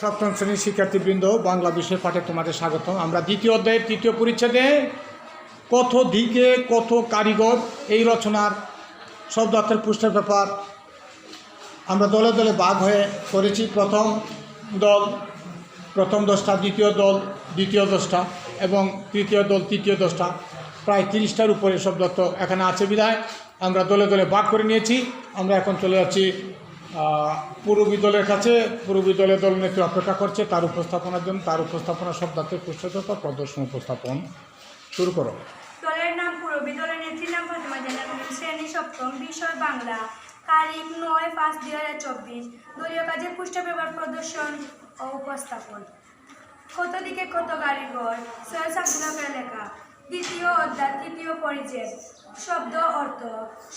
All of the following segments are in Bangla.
সপ্তম শ্রেণীর শিক্ষার্থীবৃন্দ, বাংলা বিষয় পাঠে তোমাদের স্বাগত। আমরা দ্বিতীয় অধ্যায়ের তৃতীয় পরিচ্ছেদে কত দিকে কত কারিগর এই রচনার শব্দার্থের পুষ্টের ব্যাপার আমরা দলে দলে ভাগ হয়ে করেছি। প্রথম দল প্রথম দশটা, দ্বিতীয় দল দ্বিতীয় দশটা এবং তৃতীয় দল তৃতীয় দশটা। প্রায় 30টার উপরে শব্দার্থ এখানে আছে বিধায় আমরা দলে দলে ভাগ করে নিয়েছি। আমরা এখন চলে যাচ্ছি পূর্বী দলের কাছে। পূর্বী দলের দলনেত্রী অপেক্ষা করছে তার উপস্থাপনার জন্য। তার উপস্থাপনা শব্দার্থের পুষ্টের প্রদর্শন উপস্থাপন শুরু করো। দলের নাম পূর্বী, দলের নেত্রীর নাম ফাতেমা জান্নাত, শ্রেণী সপ্তম, বিষয় বাংলা, তারিখ 9/5/2024। দলীয় কাজের পুষ্টের ব্যাপার প্রদর্শন ও উপস্থাপন। কত দিকে কত কারিগর, সৈয়দ আব্দুল লেখা। দ্বিতীয় অধ্যায় তৃতীয় পরিচ্ছেদ। শব্দ অর্থ।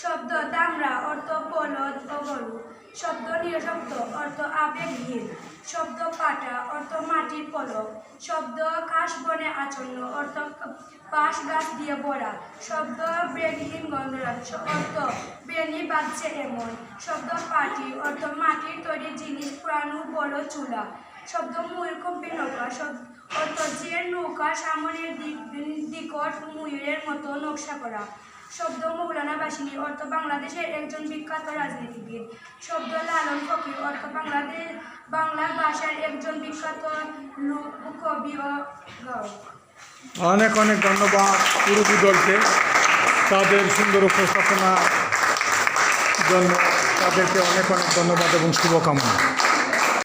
শব্দ দামড়া, অর্থ বলদ ও গরু। শব্দ নিরশব্দ, অর্থ আবেগহীন। শব্দ পাটা, অর্থ মাটির পলক। শব্দ কাশ বনে আচ্ছন্ন, অর্থ বাঁশ গাছ দিয়ে ভরা। শব্দ বেগহীন গন্ধরাজ, অর্থ বেনি বাজছে এমন। শব্দ পাটি, অর্থ মাটির তৈরি জিনিস, পুরানো বড় চুলা। শব্দ ময়ূরকম্পী নৌকা, অর্থ যে নৌকা সামনের দিকট ময়ূরের মতো নকশা করা। শব্দ মৌলানা ভাসানী, অর্থ বাংলাদেশের একজন বিখ্যাত রাজনীতিবিদ। শব্দ লালন ফকির, অর্থ বাংলা ভাষার একজন বিখ্যাত কবি ও গায়ক। অনেক অনেক ধন্যবাদ পূর্বী দলকে তাদের সুন্দর উপস্থাপনার জন্য। তাদেরকে অনেক অনেক ধন্যবাদ এবং শুভকামনা।